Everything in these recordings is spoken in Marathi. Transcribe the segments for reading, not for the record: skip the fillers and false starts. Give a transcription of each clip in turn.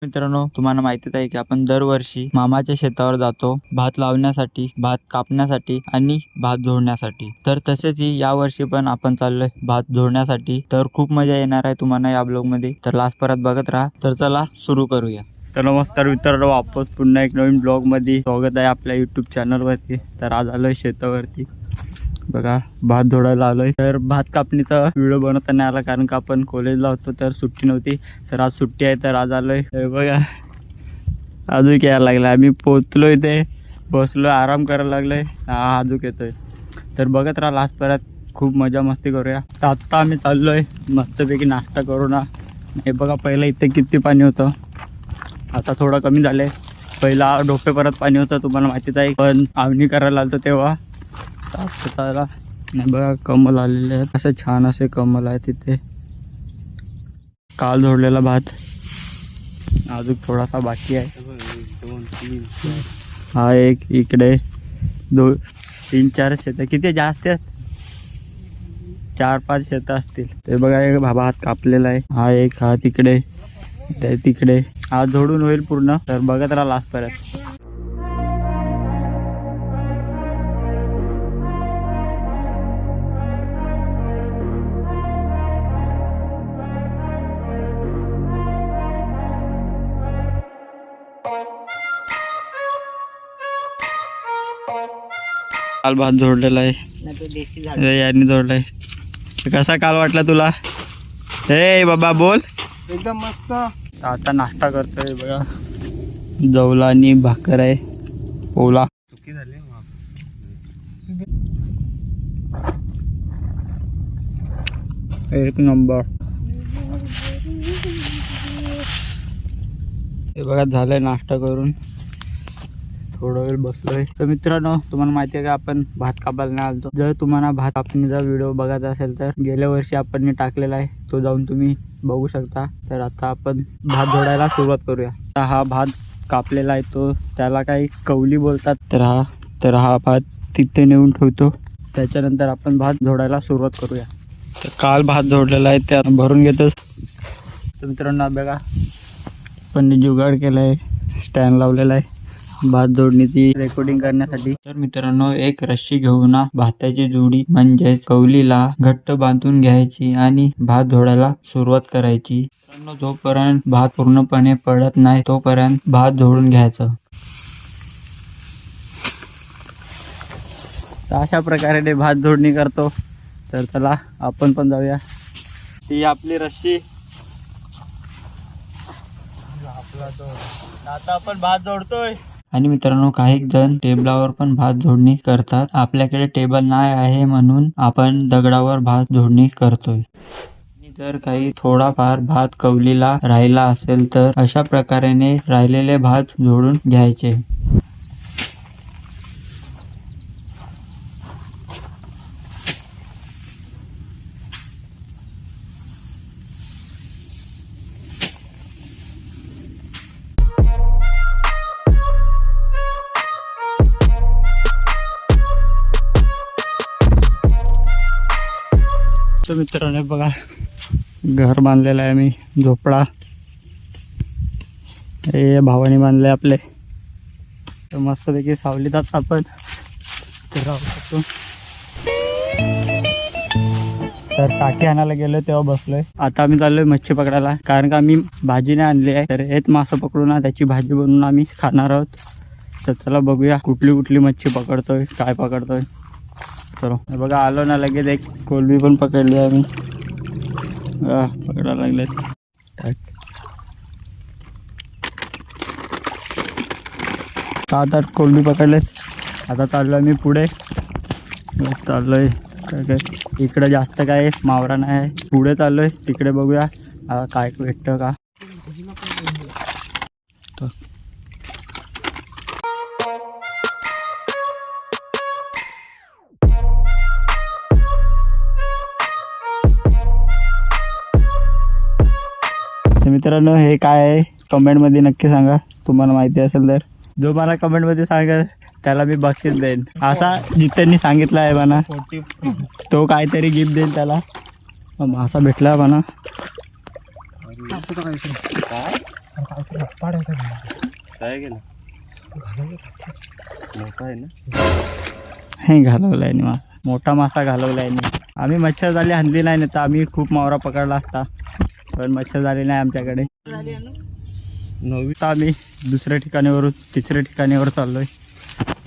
मित्रांनो, तुम्हाला माहितीच आहे की आपण दरवर्षी मामाच्या शेतावर जातो भात लावण्यासाठी, भात कापण्यासाठी आणि भात झोडण्यासाठी. तर तसेच या वर्षी पण आपण चाललोय भात झोडण्यासाठी. तर खूप मजा येणार आहे तुम्हाला या ब्लॉग मध्ये. तर लास्ट परत बघत राहा. तर चला सुरू करूया. तर नमस्कार मित्रांनो, वापस पुन्हा एक नवीन ब्लॉग मध्ये स्वागत आहे आपल्या YouTube चॅनल वरती. तर आज आलोय शेतावरती. बघा भात झोडायला आलोय. तर भात कापणीचा व्हिडिओ बनवता नाही आला कारण का आपण कॉलेजला होतो तर सुट्टी नव्हती. तर आज सुट्टी आहे तर आज आलोय. बघा अजून यायला लागला. आम्ही पोचलो इथे, बसलो, आराम करायला लागलोय. हा अजून येतोय. तर बघत राहा लास्ट परत. खूप मजा मस्ती करूया. तर आत्ता आम्ही चाललोय मस्तपैकी नाश्ता करू ना. हे बघा पहिलं इथे किती पाणी होतं, आता थोडं कमी झालंय. पहिला डोके परत पाणी होतं, तुम्हाला माहितीच आहे. पण आवणी करायला आलतो तेव्हा त्याला नाही बघा कमल आलेले आहेत. असे छान असे कमल आहे तिथे. काल झोडलेला भात अजून थोडासा बाकी आहे. 2 3 4 हा एक इकडे 2 3 4 शेत किती जास्त आहेत, 4-5 शेत असतील. ते बघा एक भात कापलेला आहे. हा एक, हा तिकडे, ते तिकडे. हा झोडून होईल पूर्ण. तर बघत राहा लास्ट परत. काल भात जोडलेला आहे, यांनी जोडलाय. कसा काल वाटला तुला? हे बाबा बोल. एकदम मस्त. आता नाश्ता करतोय बघा. जवला आणि भाकर आहे, पोला. चुकी झाली. एक नंबर. हे बघा झालंय नाश्ता करून, थोडा वेळ बसलोय. तर मित्रांनो, तुम्हाला माहिती आहे का आपण भात कापायला नाही आलतो. जर तुम्हाला भात कापणीचा व्हिडिओ बघायचा असेल तर गेल्या वर्षी आपण टाकलेला आहे, तो जाऊन तुम्ही बघू शकता. तर आता आपण भात झोडायला सुरुवात करूया. हा भात कापलेला आहे तो, त्याला काही कवली बोलतात. तर हा भात तिथे नेऊन ठेवतो, त्याच्यानंतर आपण भात झोडायला सुरुवात करूया. तर काल भात झोडलेला आहे त्या भरून घेतो. तर मित्रांनो बघा, आपण जुगाड केला आहे, स्टँड लावलेला आहे भात जोडणीची रेकॉर्डिंग करण्यासाठी. तर मित्रांनो, एक रस्सी घेऊन भाताची जोडी म्हणजेच कवलीला घट्ट बांधून घ्यायची आणि भात झोडायला सुरुवात करायची. मित्रांनो, जोपर्यंत भात पूर्णपणे पडत नाही तोपर्यंत भात झोडून घ्यायचं. अशा प्रकारे भात जोडणी करतो. तर चला आपण पण जाऊया. ती आपली रस्सी. आता आपण भात जोडतोय. आणि मित्रांनो, काही जण टेबलावर पण भात झोडणी करतात. आपल्याकडे टेबल नाही आहे म्हणून आपण दगडावर भात झोडणी करतोय. आणि जर काही थोडाफार भात कवलीला राहिला असेल तर अशा प्रकारे राहिलेले भात झोडून घ्यायचे. तर मित्रांनो बघा, घर बांधलेलं आहे मी, झोपडा. हे भावाने बांधले आपले. तर मस्तपैकी सावलीतात आपण राहू शकतो. तर टाकी आणायला गेलो तेव्हा बसलोय. आता आम्ही चाललोय मच्छी पकडायला, कारण का आम्ही भाजी नाही आणली आहे. तर हेच मासं पकडून त्याची भाजी बनवून आम्ही खाणार आहोत. तर चला बघूया कुठली कुठली मच्छी पकडतोय, काय पकडतोय. चलो बघा, आलो ना लगेच. एक कोलबी पण पकडली आम्ही. पकडायला लागले. सात 8 कोलबी पकडले. आता चाललोय मी पुढे. चाललोय काय इकडे जास्त काय मावरा नाही आहे. पुढे चाललोय, तिकडे बघूया काय भेटतं का. मित्रांनो, हे काय आहे कमेंटमध्ये नक्की सांगा, तुम्हाला माहिती असेल तर. जो मला कमेंटमध्ये सांगा त्याला मी बक्षीस देईन. असा जित्यांनी सांगितलं आहे म्हणा, तो काहीतरी गिफ्ट देईल त्याला. मासा भेटला म्हणा. काय गेलं मोठा आहे ना हे घालवलाय नि मोठा मासा घालवलाय नि आम्ही मच्छर झाली हल्ली नाही ना तर आम्ही खूप मावरा पकडला असता पण मच्छर झाली नाही आमच्याकडे. नवी आता आम्ही दुसऱ्या ठिकाणीवरून तिसऱ्या ठिकाणीवर चाललोय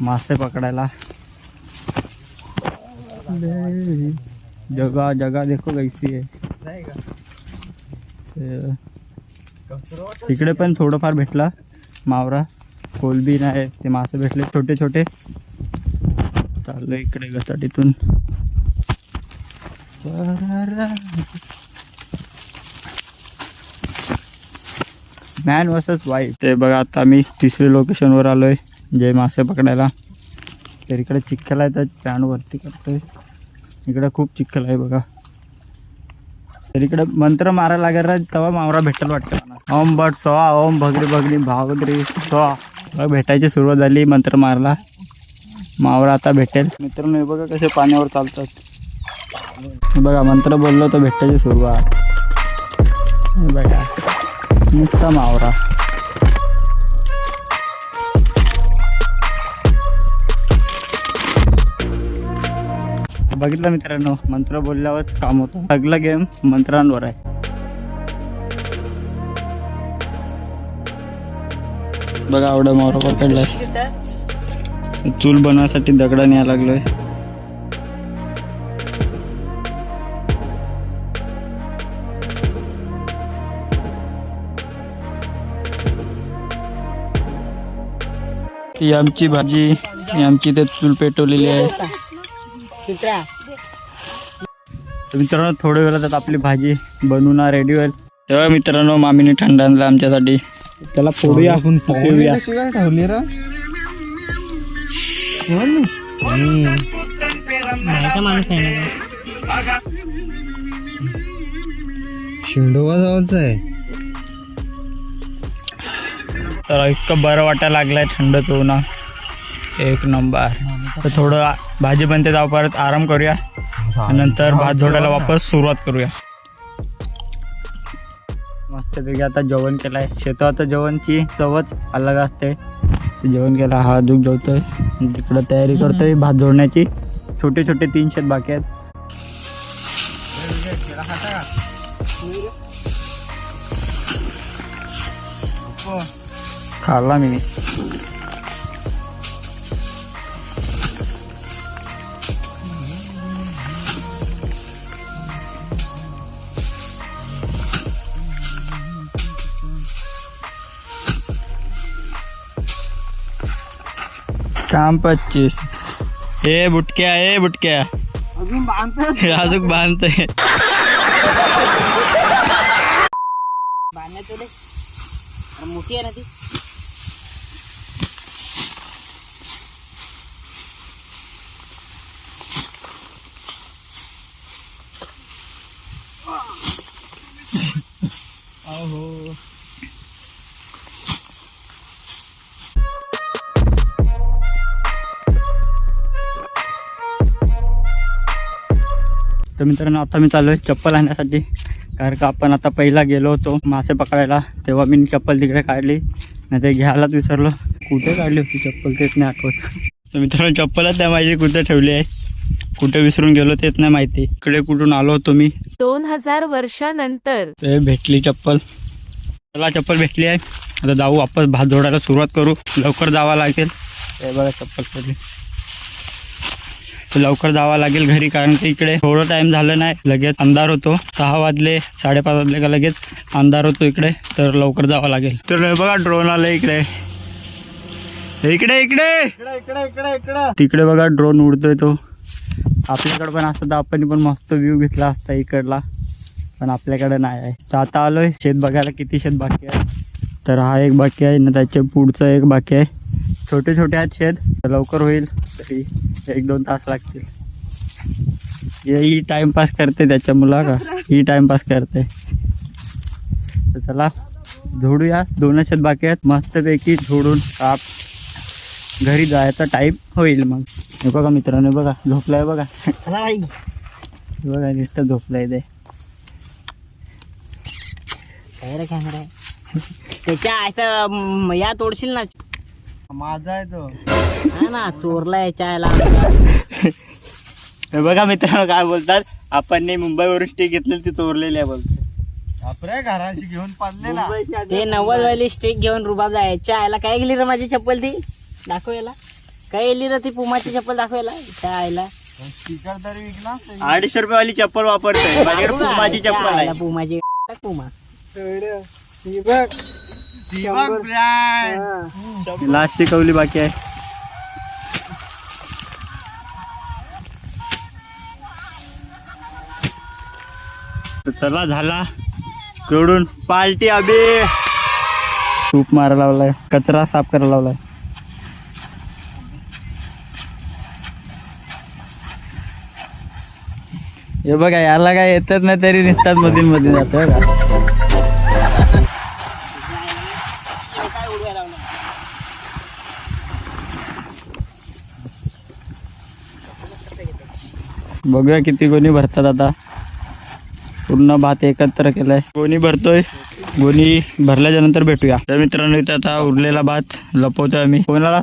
मासे पकडायला. जगा जगा देखो कैसी आहे. इकडे पण थोडंफार भेटला मावरा कोलबी नाही ते मासे भेटले छोटे छोटे. चाललो इकडे गटाटीतून. Man versus wild. ते बघा आता आम्ही तिसऱ्या लोकेशनवर आलोय जे मासे पकडायला. तर इकडे चिखल आहे तर पॅन वरती करतोय. इकडे खूप चिखल आहे बघा. तर इकडे मंत्र मारायला लागेल तेव्हा मावरा भेटेल वाटतं. ओम बट सोहा ओम भगरी भगरी भागरी सोहा. बघ भेटायची सुरुवात झाली मंत्र मारला. मावरा आता भेटेल. मित्रांनो हे बघा कसे पाण्यावर चालतात. हे बघा मंत्र बोललो तर भेटायची सुरुवात. हे बघा नुसता मावरा. बघितलं मित्रांनो मंत्र बोलल्यावरच काम होतं. सगळा गेम मंत्रांवर आहे. बघा एवढा मावरा पकडलाय. चूल बनवायसाठी दगडा न्यायला लागलोय. ही आमची भाजी. ही आमची ते चूल पेटवलेली आहे. मित्रांनो थोड्या वेळात आपली भाजी बनवून रेडी होईल. तेव्हा मित्रांनो मामीने थंड आणला आमच्यासाठी. त्याला फोडूया ठेवूया. ठेवली रा माणूस आहे ना शिंडोबा जवळच आहे. तर इतकं बरं वाटायला लागलाय थंड पिऊन. एक नंबर. तर थोडं भाजी बनते जाऊ परत आराम करूया नंतर भात जोडायला वापस सुरुवात करूया. मस्तपैकी आता जेवण केलंय. शेतात जेवणची चवच अलग असते. जेवण केलं हा दूध जेवतोय. तिकडं तयारी करतोय भात जोडण्याची. छोटे छोटे 3 शेत बाकी आहेत. खाल्ला मी. काम 25. ए बुटक्या ए बुटक्या अजून बांधतोय. अजून बांधतोय. मोठी आहे ना ती. अहो तर मित्रांनो आता मी चालू आहे चप्पल आणण्यासाठी. कारण का आपण आता पहिला गेलो होतो मासे पकडायला तेव्हा मी चप्पल तिकडे काढली नाही ते घ्यायलाच विसरलो. कुठे काढली होती चप्पल तेच नाही आठवत. तर मित्रांनो चप्पलच नाही माझी कुठे ठेवली आहे. कुठे विसरून गेलो तेच नाही माहिती. इकडे कुठून आलो होतो मी 2000 वर्षानंतर. ते भेटली चप्पल. चला चप्पल भेटली आहे. आता जाऊ वापस भात जोडायला सुरुवात करू. लवकर जावं लागेल. हे बघा चप्पल पडली. तर लवकर जावं लागेल घरी कारण की इकडे थोडं टाइम झालं नाही लगेच अंधार होतो. 6 वाजले 5:30 वाजले का लगेच अंधार होतो इकडे. तर लवकर जावं लागेल. तर बघा ड्रोन आलं इकडे. इकडे इकडे इकडे इकडे इकडे तिकडे बघा ड्रोन उडतोय तो. आपल्याकडे पण असतं तर आपण पण मस्त व्ह्यू घेतला असता इकडला. पण आपल्याकडे नाही आहे. तर आता आलोय शेत बघायला. किती शेत बाकी आहे तर हा एक बाकी आहे ना त्याच्या पुढचं एक बाकी आहे. छोटे छोटे आहेत शेत. लवकर होईल तरी 1-2 तास लागतील. ही टाइमपास करते त्याच्या मुला का ही टाइमपास करते. तर चला झोडूया. 2 शेत बाकी आहेत. मस्तपैकी झोडून काप घरी जायचा टाईम होईल. मग हे बघा मित्रांनो बघा झोपलाय बघा. चला बाई. बघा नुसतं झोपलाय ते. काय रे कॅमेरा त्याच्या आता या तोडशील ना. माझा आहे तो. हा ना, चोरला याच्या आयला. हे बघा मित्रांनो काय बोलतात, आपण मुंबईवरून स्टिक घेतलेली ती चोरलेली आहे बोलतो. बापरे, घरांशी घेऊन पाडलेला. ते 90 वाली स्टिक घेऊन रुबाब जायच्या आयला. काय गेली रे माझी चप्पल ती, दाखव याला. काय गेली रे ती पुमाची चप्पल, दाखव याला. त्या आयला स्पीकर तरी विकला 250 रुपये चप्पल वापरतोय. माझ्याकडे पुमाची चप्पल आहे. पुमाची पुमा. ब्रँड. लास्ट शिकवली बाकी आहे. तर चला झाला कडून पार्टी अबे. तूप मारायला लावलाय, कचरा साफ करायला लावलाय. हे बघा याला काय येतच नाही तरी निसतात मधील मध्ये जात का. काय उडवायला लावलं. बघूया किती गोणी भरतात. आता पूर्ण भात एकत्र केलाय, गोणी भरतोय. गोणी भरल्याच्या नंतर भेटूया. तर मित्रांनो इथे आता उरलेला भात लपवतोय आम्ही. कोणाला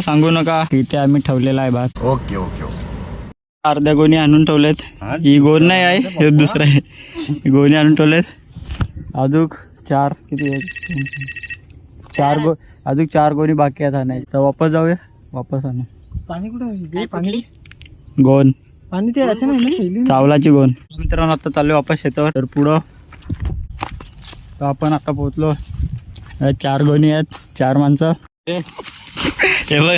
सांगू नका इथे आम्ही ठेवलेला आहे भात. Okay okay okay. अर्ध्या गोणी आणून ठेवलेत. ही गोण नाही आहे, हे दुसरं आहे. ही गोणी आणून ठेवलेत. अजून चार किती अजून 4 गोणी बाकी आहेत आणायची. तर वापस जाऊया, वापस आणू. पाणी कुठं काय पकडली? गोण पाणी ते याच्या नाही. चावलाची गोण. मित्रांनो आता चालू वापस शेतावर. तर पुढं तर आपण आता पोहोचलो. 4 गोणी आहेत, 4 माणसं. हे बघा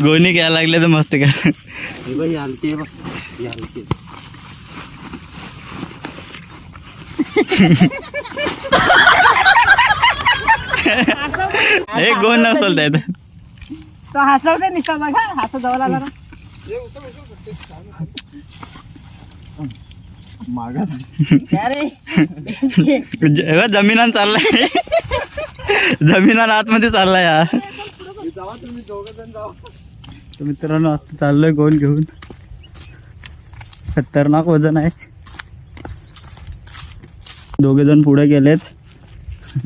गोणी घ्यायला लागले तर मस्त का. हे गोण नसल त्यात. तो हसवते निसा बघा, हात जवळ आला ना. जमिनान चाललाय. जमिनान आतमध्ये चाललाय यार. तर मित्रांनो आता चाललोय गोण घेऊन. खतरनाक वजन आहे. 2 जण पुढे गेलेत,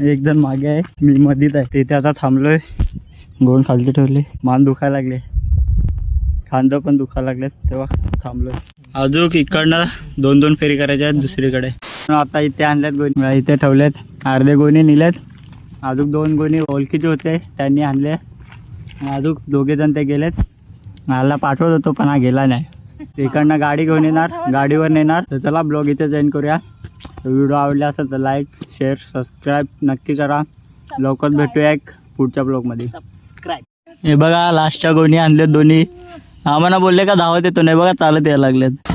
1 जण मागे आहे, मी मधीत आहे. तिथे आता थांबलोय. गोण खालती ठेवले, मान दुखायला लागले, खांदं पण दुखायला लागलेत, तेव्हा थांबलोय. अजून इकडनं 2-2 फेरी करायच्या आहेत दुसरीकडे. आता इथे आणल्यात गोणी, इथे ठेवलेत. अर्धे गोणी नेलेत. अजून 2 गोणी ओळखीचे होते त्यांनी आणले. अजून 2 जण ते गेलेत. मला पाठवत होतो पण हा गेला नाही. इकडनं गाडी घेऊन येणार, गाडीवर नेणार. तर चला ब्लॉग इथे जॉईन करूया. व्हिडिओ आवडला असेल तर लाईक शेअर सबस्क्राईब नक्की करा. लवकर भेटूया एक पुढच्या ब्लॉगमध्ये. सबस्क्राईब. हे बघा लास्टच्या गोणी आणल्यात दोन्ही. आम्हाला बोलले का धावत येतो, नाही बघा चालत यायला लागलेत.